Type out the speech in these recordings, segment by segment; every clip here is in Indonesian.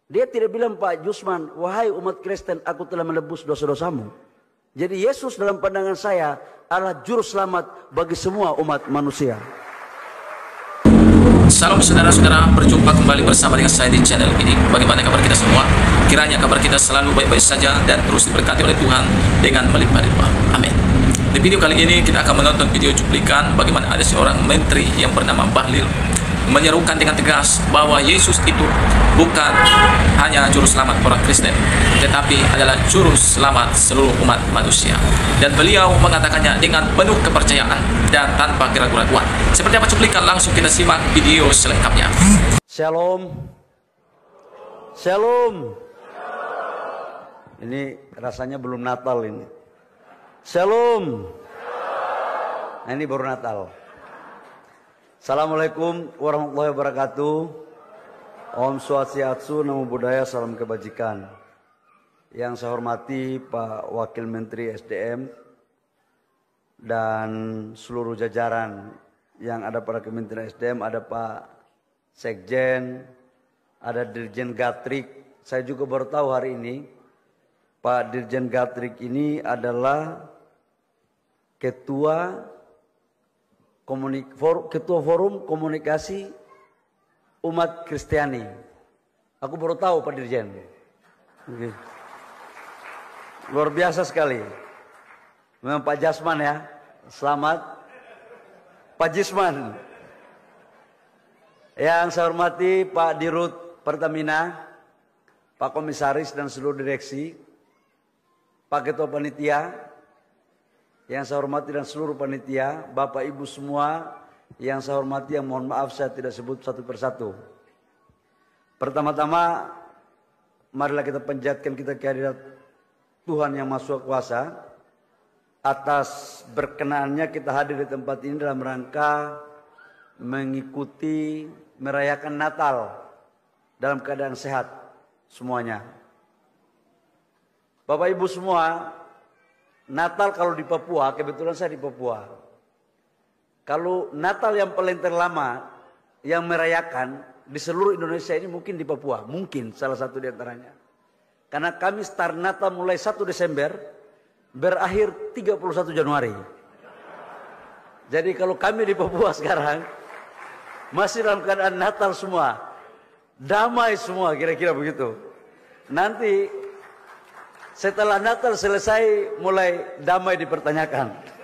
Dia tidak bilang, Pak Jusman, wahai umat Kristen, aku telah menebus dosa-dosamu. Jadi Yesus dalam pandangan saya adalah juru selamat bagi semua umat manusia. Salam saudara-saudara, berjumpa kembali bersama dengan saya di channel ini. Bagaimana kabar kita semua? Kiranya kabar kita selalu baik-baik saja dan terus diberkati oleh Tuhan dengan melimpah-limpah. Amin. Di video kali ini kita akan menonton video cuplikan bagaimana ada seorang menteri yang bernama Bahlil menyerukan dengan tegas bahwa Yesus itu bukan hanya juru selamat orang Kristen, tetapi adalah juru selamat seluruh umat manusia. Dan beliau mengatakannya dengan penuh kepercayaan dan tanpa keraguan-raguan. Seperti apa cuplikan, langsung kita simak video selengkapnya. Shalom. Shalom. Ini rasanya belum Natal ini. Shalom. Nah, ini baru Natal. Assalamualaikum warahmatullahi wabarakatuh. Om Swastiastu, Namo Buddhaya, salam kebajikan. Yang saya hormati Pak Wakil Menteri SDM dan seluruh jajaran yang ada pada Kementerian SDM, ada Pak Sekjen, ada Dirjen Gatrik. Saya juga baru tahu hari ini Pak Dirjen Gatrik ini adalah Ketua Forum Komunikasi Umat Kristiani. Aku baru tahu Pak Dirjen. Luar biasa sekali. Memang Pak Jasman ya. Selamat. Pak Jisman. Yang saya hormati Pak Dirut Pertamina, Pak Komisaris dan seluruh direksi, Pak Ketua Panitia, yang saya hormati dan seluruh panitia, Bapak Ibu semua yang saya hormati, yang mohon maaf saya tidak sebut satu persatu. Pertama-tama, marilah kita panjatkan kita kehadirat Tuhan yang Maha Kuasa atas berkenannya kita hadir di tempat ini dalam rangka mengikuti merayakan Natal dalam keadaan sehat semuanya. Bapak Ibu semua, Natal kalau di Papua, kebetulan saya di Papua. Kalau Natal yang paling terlama yang merayakan di seluruh Indonesia ini mungkin di Papua. Mungkin salah satu di antaranya. Karena kami start Natal mulai 1 Desember, berakhir 31 Januari. Jadi kalau kami di Papua sekarang, masih dalam keadaan Natal semua. Damai semua, kira-kira begitu. Nanti setelah Natal selesai, mulai damai dipertanyakan.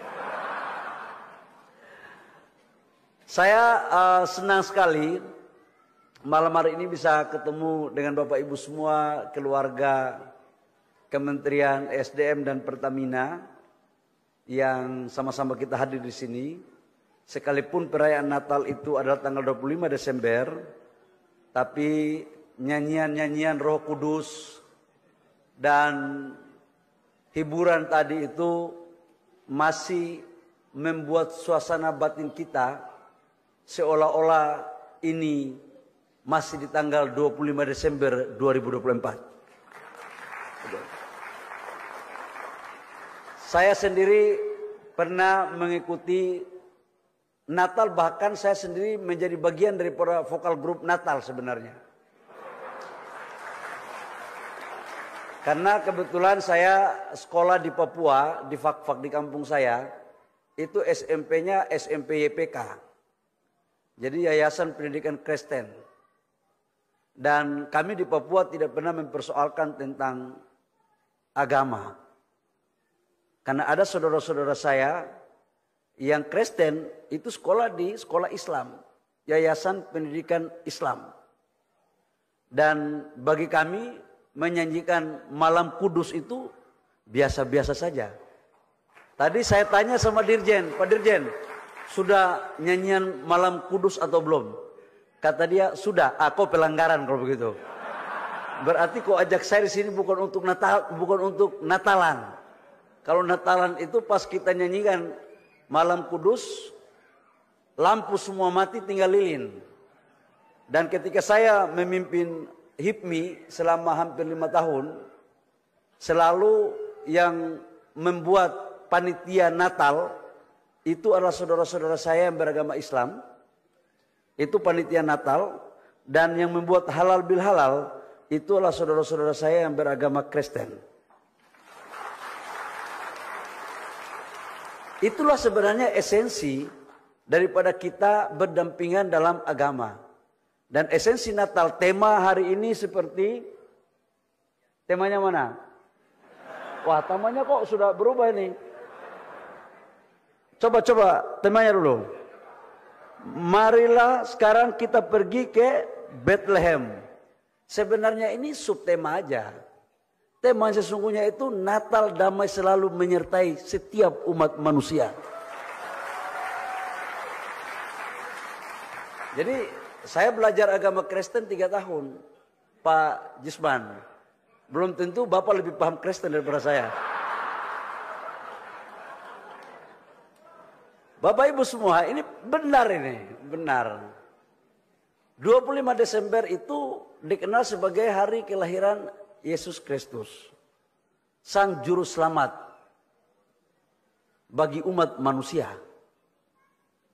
Saya senang sekali malam hari ini bisa ketemu dengan Bapak Ibu semua, keluarga Kementerian SDM dan Pertamina yang sama-sama kita hadir di sini. Sekalipun perayaan Natal itu adalah tanggal 25 Desember, tapi nyanyian-nyanyian Roh Kudus dan hiburan tadi itu masih membuat suasana batin kita seolah-olah ini masih di tanggal 25 Desember 2024. Saya sendiri pernah mengikuti Natal, bahkan saya sendiri menjadi bagian daripada vokal grup Natal sebenarnya. Karena kebetulan saya sekolah di Papua, di Fak-Fak di kampung saya, itu SMP-nya SMP YPK. Jadi Yayasan Pendidikan Kristen. Dan kami di Papua tidak pernah mempersoalkan tentang agama. Karena ada saudara-saudara saya yang Kristen itu sekolah di sekolah Islam, Yayasan Pendidikan Islam. Dan bagi kami menyanyikan Malam Kudus itu biasa-biasa saja. Tadi saya tanya sama Dirjen, Pak Dirjen, sudah nyanyian Malam Kudus atau belum? Kata dia, sudah. Aku pelanggaran kalau begitu. Berarti kok ajak saya di sini bukan untuk Natal, bukan untuk Natalan. Kalau Natalan itu pas kita nyanyikan Malam Kudus, lampu semua mati tinggal lilin. Dan ketika saya memimpin HIPMI selama hampir 5 tahun, selalu yang membuat panitia Natal itu adalah saudara-saudara saya yang beragama Islam. Itu panitia Natal. Dan yang membuat halal bil halal itulah saudara-saudara saya yang beragama Kristen. Itulah sebenarnya esensi daripada kita berdampingan dalam agama. Dan esensi Natal, tema hari ini seperti, temanya mana? Wah, temanya kok sudah berubah ini. Coba temanya dulu. Marilah sekarang kita pergi ke Bethlehem. Sebenarnya ini subtema aja. Tema sesungguhnya itu Natal damai selalu menyertai setiap umat manusia. Jadi saya belajar agama Kristen 3 tahun, Pak Jisman. Belum tentu Bapak lebih paham Kristen daripada saya. Bapak Ibu semua, ini benar ini, benar. 25 Desember itu dikenal sebagai hari kelahiran Yesus Kristus, Sang Juru Selamat bagi umat manusia.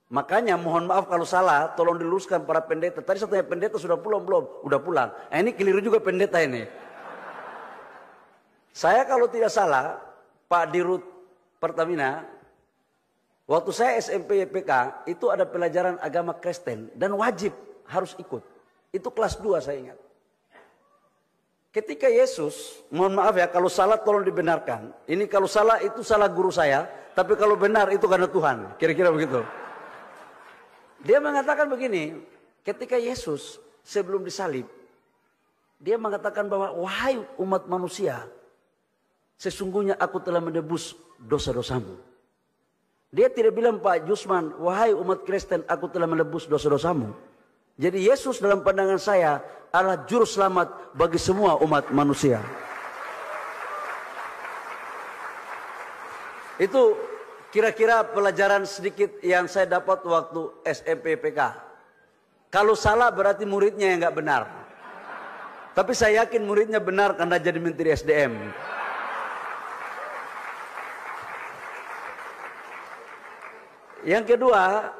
Makanya mohon maaf kalau salah, tolong diluruskan para pendeta. Tadi satunya pendeta sudah pulang belum? Udah pulang. Ini keliru juga pendeta ini. Saya kalau tidak salah, Pak Dirut Pertamina, waktu saya SMP YPK, itu ada pelajaran agama Kristen dan wajib harus ikut. Itu kelas 2 saya ingat. Ketika Yesus, mohon maaf ya kalau salah tolong dibenarkan. Ini kalau salah itu salah guru saya, tapi kalau benar itu karena Tuhan. Kira-kira begitu. Dia mengatakan begini, ketika Yesus sebelum disalib, dia mengatakan bahwa wahai umat manusia, sesungguhnya aku telah menebus dosa-dosamu. Dia tidak bilang Pak Jusman, wahai umat Kristen, aku telah menebus dosa-dosamu. Jadi Yesus dalam pandangan saya adalah juru selamat bagi semua umat manusia. Itu kira-kira pelajaran sedikit yang saya dapat waktu SMP PK. Kalau salah berarti muridnya yang nggak benar. Tapi saya yakin muridnya benar karena jadi Menteri SDM. Yang kedua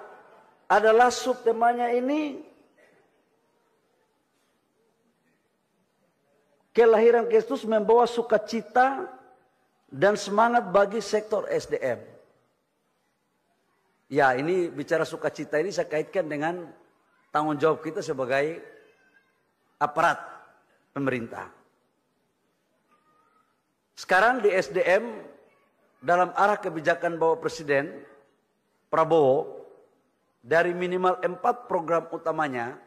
adalah subtemanya ini kelahiran Kristus membawa sukacita dan semangat bagi sektor SDM. Ya, ini bicara sukacita ini saya kaitkan dengan tanggung jawab kita sebagai aparat pemerintah. Sekarang di SDM dalam arah kebijakan Bapak Presiden Prabowo, dari minimal 4 program utamanya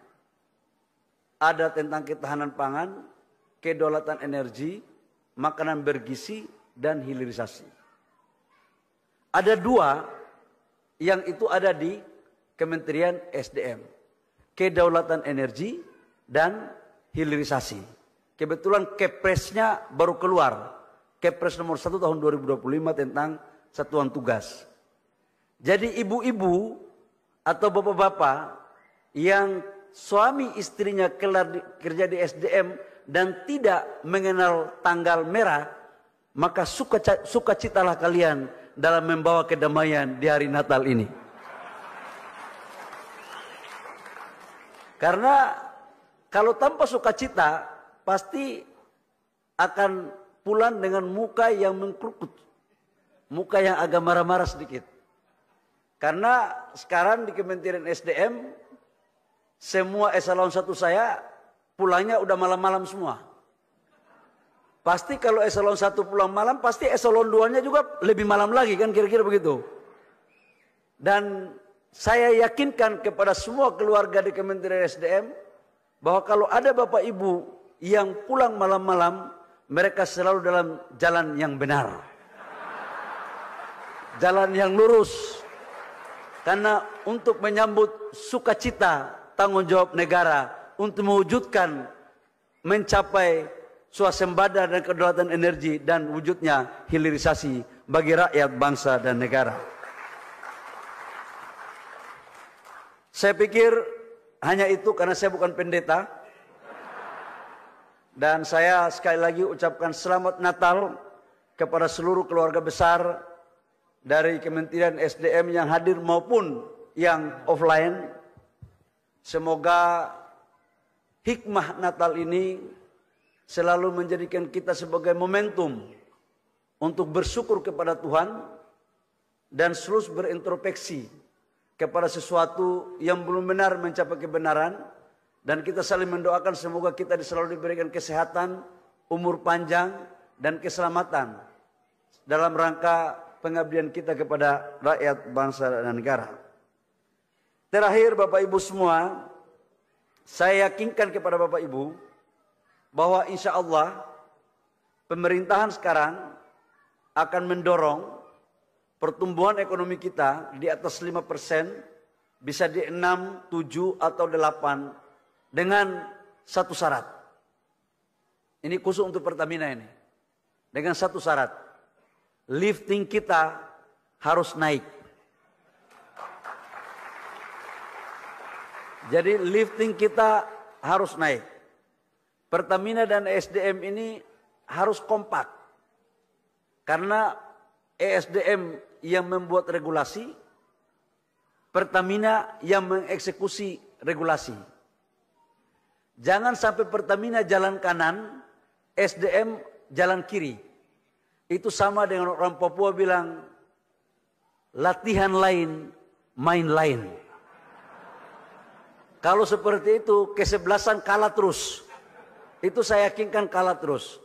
ada tentang ketahanan pangan, kedaulatan energi, makanan bergizi, dan hilirisasi. Ada 2 yang itu ada di Kementerian SDM, kedaulatan energi dan hilirisasi. Kebetulan Kepresnya baru keluar, Kepres nomor 1 tahun 2025 tentang satuan tugas. Jadi ibu-ibu atau bapak-bapak yang suami istrinya kerja di SDM dan tidak mengenal tanggal merah, maka sukacitalah kalian dalam membawa kedamaian di hari Natal ini. Karena kalau tanpa sukacita pasti akan pulang dengan muka yang mengkerukut, muka yang agak marah-marah sedikit. Karena sekarang di Kementerian SDM, semua eselon 1 saya pulangnya udah malam-malam semua. Pasti kalau eselon 1 pulang malam, pasti eselon 2-nya juga lebih malam lagi kan, kira-kira begitu. Dan saya yakinkan kepada semua keluarga di Kementerian SDM, bahwa kalau ada bapak ibu yang pulang malam-malam, mereka selalu dalam jalan yang benar. Jalan yang lurus. Karena untuk menyambut sukacita tanggung jawab negara untuk mewujudkan mencapai swasembada dan kedaulatan energi dan wujudnya hilirisasi bagi rakyat, bangsa dan negara. Saya pikir hanya itu karena saya bukan pendeta. Dan saya sekali lagi ucapkan selamat Natal kepada seluruh keluarga besar dari Kementerian SDM yang hadir maupun yang offline. Semoga hikmah Natal ini selalu menjadikan kita sebagai momentum untuk bersyukur kepada Tuhan dan terus berintrospeksi kepada sesuatu yang belum benar mencapai kebenaran, dan kita saling mendoakan semoga kita selalu diberikan kesehatan, umur panjang, dan keselamatan dalam rangka pengabdian kita kepada rakyat, bangsa, dan negara. Terakhir, Bapak Ibu semua, saya yakinkan kepada Bapak Ibu bahwa insya Allah pemerintahan sekarang akan mendorong pertumbuhan ekonomi kita di atas 5%, bisa di 6, 7, atau 8 dengan satu syarat. Ini khusus untuk Pertamina ini. Dengan satu syarat, lifting kita harus naik. Jadi lifting kita harus naik. Pertamina dan ESDM ini harus kompak. Karena ESDM yang membuat regulasi, Pertamina yang mengeksekusi regulasi. Jangan sampai Pertamina jalan kanan, ESDM jalan kiri. Itu sama dengan orang Papua bilang, latihan lain, main lain. Kalau seperti itu, kesebelasan kalah terus. Itu saya yakinkan kalah terus.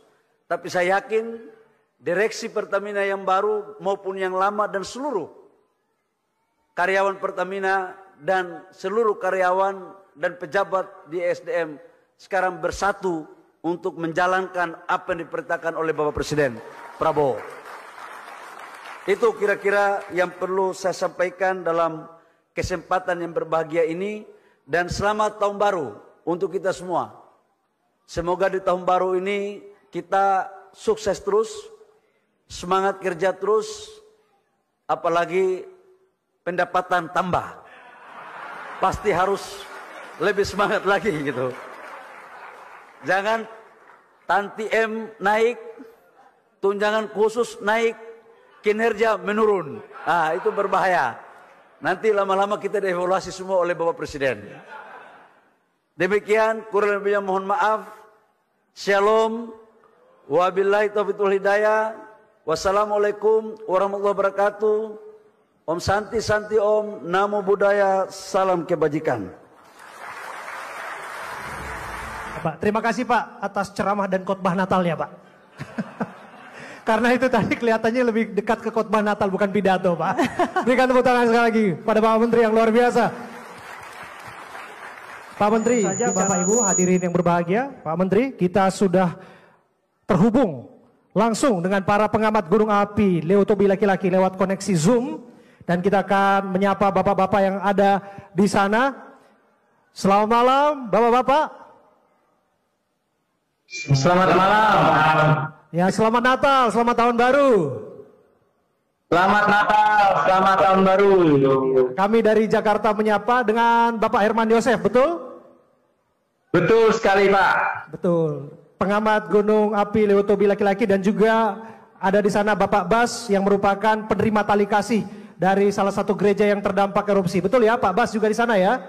Tapi saya yakin direksi Pertamina yang baru maupun yang lama dan seluruh karyawan Pertamina dan seluruh karyawan dan pejabat di SDM sekarang bersatu untuk menjalankan apa yang diperintahkan oleh Bapak Presiden Prabowo. Itu kira-kira yang perlu saya sampaikan dalam kesempatan yang berbahagia ini, dan selamat tahun baru untuk kita semua. Semoga di tahun baru ini kita sukses terus, semangat kerja terus, apalagi pendapatan tambah. Pasti harus lebih semangat lagi gitu. Jangan tanti M naik, tunjangan khusus naik, kinerja menurun. Ah, itu berbahaya. Nanti lama-lama kita dievaluasi semua oleh Bapak Presiden. Demikian, kurang lebihnya mohon maaf. Shalom. Wabillahi taufiq wal hidayah. Wassalamualaikum warahmatullahi wabarakatuh. Om Santi Santi Om. Namo Buddhaya. Salam kebajikan. Pak, terima kasih Pak atas ceramah dan khotbah Natalnya Pak. Karena itu tadi kelihatannya lebih dekat ke khotbah Natal bukan pidato Pak. Berikan tepuk tangan sekali lagi pada Pak Menteri yang luar biasa. Pak Menteri, Bapak Ibu hadirin yang berbahagia, Pak Menteri, kita sudah terhubung langsung dengan para pengamat gunung api Leotobi laki-laki lewat koneksi Zoom, dan kita akan menyapa bapak-bapak yang ada di sana. Selamat malam, bapak-bapak. Selamat malam. Ya, selamat Natal, selamat tahun baru. Selamat Natal, selamat tahun baru. Kami dari Jakarta menyapa dengan Bapak Herman Yosef, betul? Betul sekali Pak. Betul. Pengamat gunung api Leotobi laki-laki, dan juga ada di sana Bapak Bas yang merupakan penerima tali kasih dari salah satu gereja yang terdampak erupsi. Betul ya, Pak Bas juga di sana ya?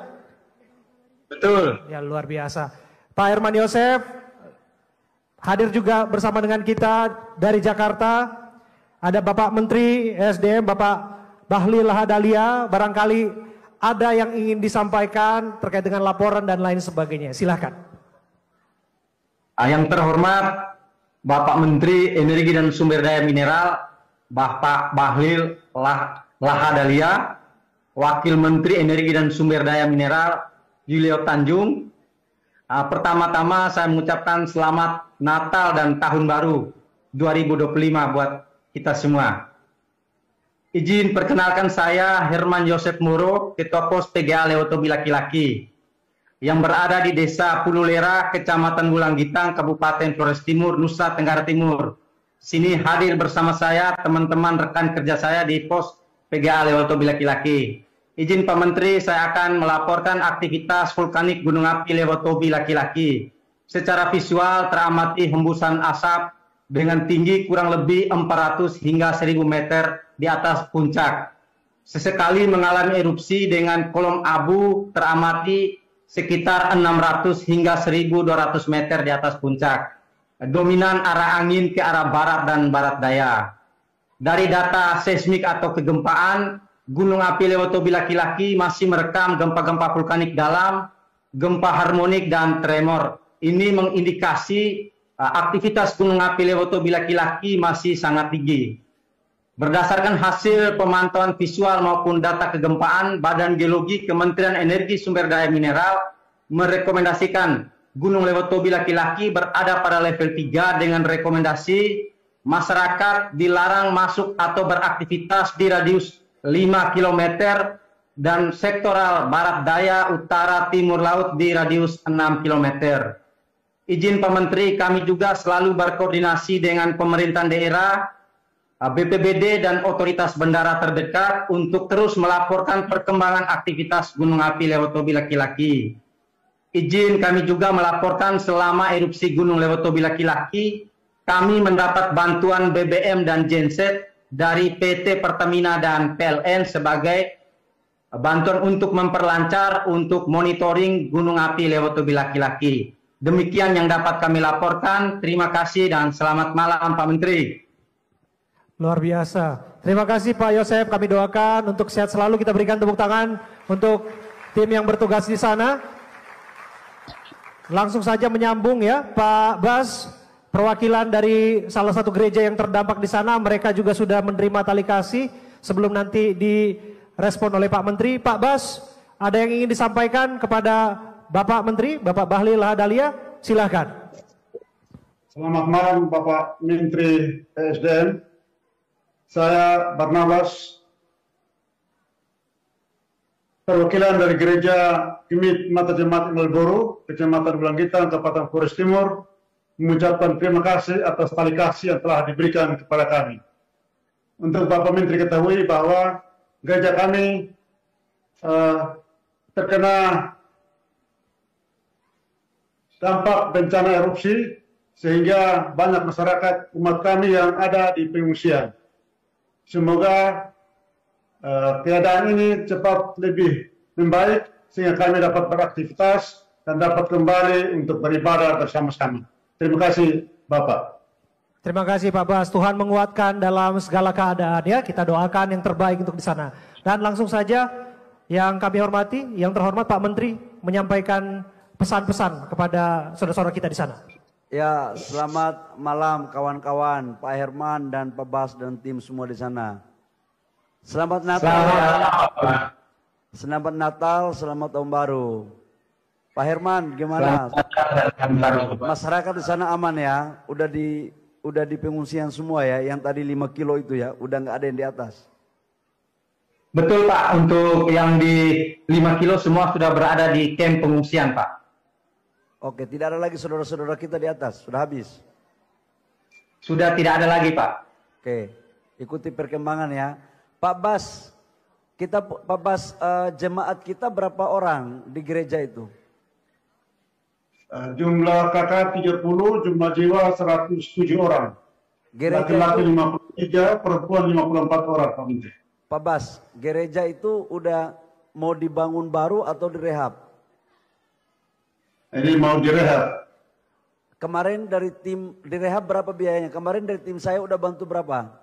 Betul. Ya, luar biasa. Pak Herman Yosef hadir juga bersama dengan kita dari Jakarta. Ada Bapak Menteri SDM, Bapak Bahlil Lahadalia. Barangkali ada yang ingin disampaikan terkait dengan laporan dan lain sebagainya. Silahkan. Yang terhormat Bapak Menteri Energi dan Sumber Daya Mineral, Bapak Bahlil Lahadalia, Wakil Menteri Energi dan Sumber Daya Mineral, Yulio Tanjung. Pertama-tama saya mengucapkan selamat Natal dan Tahun Baru 2025 buat kita semua. Izin perkenalkan saya Herman Yosef Muro, Ketua Pos PGA Leotobi laki-laki yang berada di Desa Pululera, Kecamatan Wulanggitang, Kabupaten Flores Timur, Nusa Tenggara Timur. Sini hadir bersama saya teman-teman rekan kerja saya di Pos PGA Leotobi laki-laki. Izin Pak Menteri, saya akan melaporkan aktivitas vulkanik Gunung Api Leotobi laki-laki. Secara visual teramati hembusan asap dengan tinggi kurang lebih 400 hingga 1000 meter di atas puncak. Sesekali mengalami erupsi dengan kolom abu teramati sekitar 600 hingga 1200 meter di atas puncak. dominan arah angin ke arah barat dan barat daya. Dari data seismik atau kegempaan, Gunung Api Lewotobi Laki-Laki masih merekam gempa-gempa vulkanik dalam, gempa harmonik, dan tremor. Ini mengindikasi aktivitas Gunung Api Lewotobi Laki-Laki masih sangat tinggi. Berdasarkan hasil pemantauan visual maupun data kegempaan, Badan Geologi Kementerian Energi Sumber Daya Mineral merekomendasikan Gunung Lewotobi Laki-Laki berada pada level 3 dengan rekomendasi masyarakat dilarang masuk atau beraktivitas di radius 5 km dan sektoral barat daya, utara, timur laut di radius 6 km. Izin Pak Menteri, kami juga selalu berkoordinasi dengan pemerintahan daerah, BPBD dan otoritas bandara terdekat untuk terus melaporkan perkembangan aktivitas Gunung Api Lewotobi Laki-Laki. Izin kami juga melaporkan selama erupsi Gunung Lewotobi Laki-Laki, kami mendapat bantuan BBM dan genset dari PT Pertamina dan PLN sebagai bantuan untuk memperlancar untuk monitoring Gunung Api Lewotobi Laki-Laki. Demikian yang dapat kami laporkan. Terima kasih dan selamat malam Pak Menteri. Luar biasa. Terima kasih Pak Yosef, kami doakan untuk sehat selalu. Kita berikan tepuk tangan untuk tim yang bertugas di sana. Langsung saja menyambung ya Pak Bas, perwakilan dari salah satu gereja yang terdampak di sana. Mereka juga sudah menerima tali kasih sebelum nanti direspon oleh Pak Menteri. Pak Bas, ada yang ingin disampaikan kepada Bapak Menteri, Bapak Bahlil Lahadalia? Silahkan. Selamat malam Bapak Menteri ESDM. Saya Barnabas, perwakilan dari Gereja Gemit Mata Jemaat Malboro, Kecamatan Bulanggitan, Kabupaten Flores Timur, mengucapkan terima kasih atas tali kasih yang telah diberikan kepada kami. Untuk Bapak Menteri ketahui bahwa gereja kami terkena dampak bencana erupsi, sehingga banyak masyarakat umat kami yang ada di pengungsian. Semoga keadaan ini cepat lebih membaik sehingga kami dapat beraktivitas dan dapat kembali untuk beribadah bersama-sama. Terima kasih Bapak. Terima kasih Pak Bas. Tuhan menguatkan dalam segala keadaan ya. Kita doakan yang terbaik untuk di sana. Dan langsung saja yang kami hormati, yang terhormat Pak Menteri menyampaikan pesan-pesan kepada saudara-saudara kita di sana. Ya, selamat malam kawan-kawan, Pak Herman dan Pak Bas dan tim semua di sana. Selamat Natal. Selamat Natal, selamat Tahun Baru. Pak Herman, gimana? Masyarakat di sana aman ya? Udah di pengungsian semua ya? Yang tadi 5 kilo itu ya, udah nggak ada yang di atas. Betul Pak, untuk yang di 5 kilo semua sudah berada di kamp pengungsian Pak. Oke, tidak ada lagi saudara-saudara kita di atas, sudah habis? Sudah tidak ada lagi Pak. Oke, ikuti perkembangan ya. Pak Bas, jemaat kita berapa orang di gereja itu? Jumlah kakak 30, jumlah jiwa 107 orang. Laki-laki 53, perempuan 54 orang Pak Menteri. Pak Bas, gereja itu udah mau dibangun baru atau direhab? Ini mau direhab. Kemarin dari tim direhab berapa biayanya? Kemarin dari tim saya udah bantu berapa?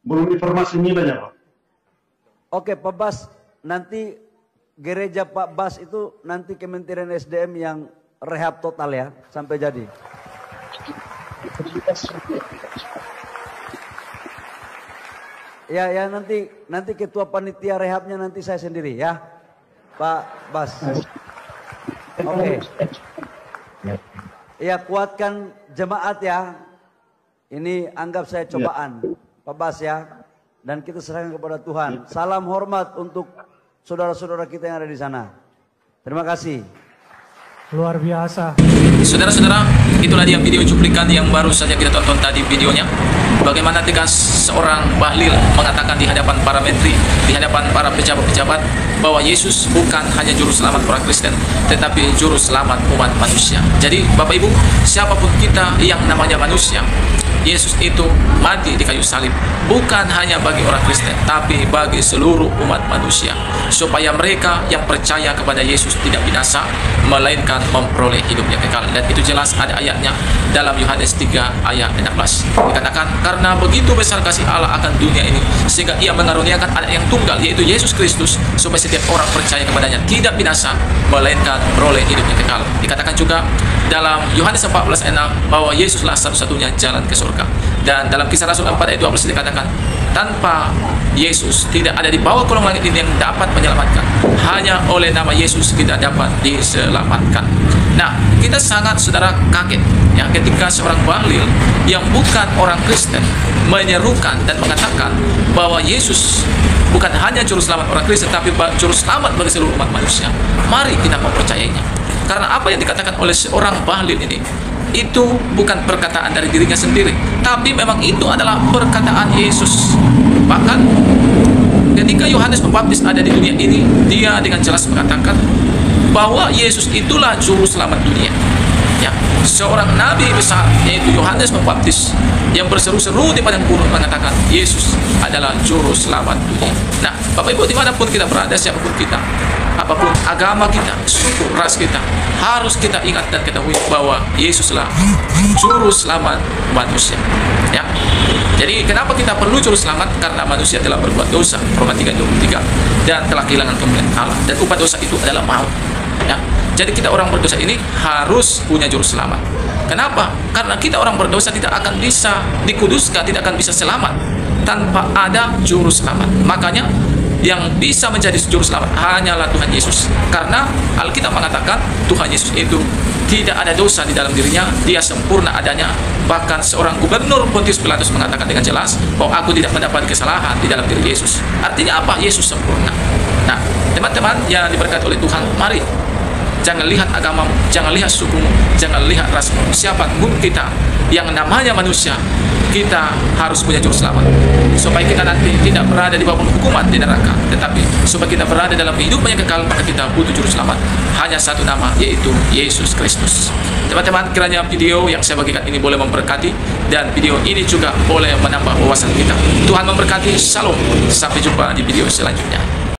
Belum informasi nilainya Pak. Oke Pak Bas, nanti gereja Pak Bas itu nanti Kementerian SDM yang rehab total ya, sampai jadi. Ya nanti ketua panitia rehabnya nanti saya sendiri ya. Pak Bas. Oke. Ya, kuatkan jemaat ya. Ini anggap saya cobaan. Pak Bas ya. Dan kita serahkan kepada Tuhan. Salam hormat untuk saudara-saudara kita yang ada di sana. Terima kasih. Luar biasa. Saudara-saudara, itulah dia video cuplikan yang baru saja kita tonton tadi videonya. Bagaimana ketika seorang Bahlil mengatakan di hadapan para menteri, di hadapan para pejabat-pejabat, bahwa Yesus bukan hanya juru selamat orang Kristen, tetapi juru selamat umat manusia. Jadi Bapak Ibu, siapapun kita yang namanya manusia, Yesus itu mati di kayu salib bukan hanya bagi orang Kristen, tapi bagi seluruh umat manusia, supaya mereka yang percaya kepada Yesus tidak binasa, melainkan memperoleh hidup yang kekal. Dan itu jelas ada ayatnya dalam Yohanes 3 ayat 16. Dikatakan, karena begitu besar kasih Allah akan dunia ini, sehingga ia mengaruniakan anak yang tunggal, yaitu Yesus Kristus, supaya setiap orang percaya kepadanya tidak binasa, melainkan memperoleh hidup yang kekal. Dikatakan juga dalam Yohanes 14 ayat 6 bahwa Yesuslah satu-satunya jalan ke surga. Dan dalam Kisah Rasul 4 ayat 12 dikatakan, tanpa Yesus tidak ada di bawah kolong langit ini yang dapat menyelamatkan. Hanya oleh nama Yesus kita dapat diselamatkan. Nah, kita sangat saudara kaget ya ketika seorang bahlil yang bukan orang Kristen menyerukan dan mengatakan bahwa Yesus bukan hanya juru selamat orang Kristen, tapi juru selamat bagi seluruh umat manusia. Mari kita mempercayainya. Karena apa yang dikatakan oleh seorang bahlil ini itu bukan perkataan dari dirinya sendiri, tapi memang itu adalah perkataan Yesus. Bahkan ketika Yohanes Pembaptis ada di dunia ini, dia dengan jelas mengatakan bahwa Yesus itulah juru selamat dunia. Ya, seorang nabi besar yaitu Yohanes Pembaptis yang berseru-seru di padang gurun mengatakan Yesus adalah juru selamat dunia. Nah, Bapak Ibu, dimanapun kita berada, siapapun kita, apapun agama kita, suku, ras kita, harus kita ingat dan ketahui bahwa Yesuslah juru selamat manusia. Ya. Jadi kenapa kita perlu juru selamat? Karena manusia telah berbuat dosa, Roma 3:23, dan telah kehilangan kemuliaan Allah, dan upah dosa itu adalah maut. Ya. Jadi kita orang berdosa ini harus punya juru selamat. Kenapa? Karena kita orang berdosa tidak akan bisa dikuduskan, tidak akan bisa selamat tanpa ada juru selamat. Makanya yang bisa menjadi juru selamat hanyalah Tuhan Yesus. Karena Alkitab mengatakan Tuhan Yesus itu tidak ada dosa di dalam dirinya, dia sempurna adanya. Bahkan seorang gubernur Pontius Pilatus mengatakan dengan jelas bahwa aku tidak mendapat kesalahan di dalam diri Yesus. Artinya apa? Yesus sempurna. Nah, teman-teman yang diberkati oleh Tuhan, mari jangan lihat agamamu, jangan lihat sukumu, jangan lihat rasmu, siapapun kita yang namanya manusia, kita harus punya juru selamat supaya kita nanti tidak berada di bawah hukuman di neraka, tetapi supaya kita berada dalam kehidupan yang kekal. Maka kita butuh juru selamat, hanya satu nama, yaitu Yesus Kristus. Teman-teman, kiranya video yang saya bagikan ini boleh memberkati, dan video ini juga boleh menambah wawasan kita. Tuhan memberkati. Shalom, sampai jumpa di video selanjutnya.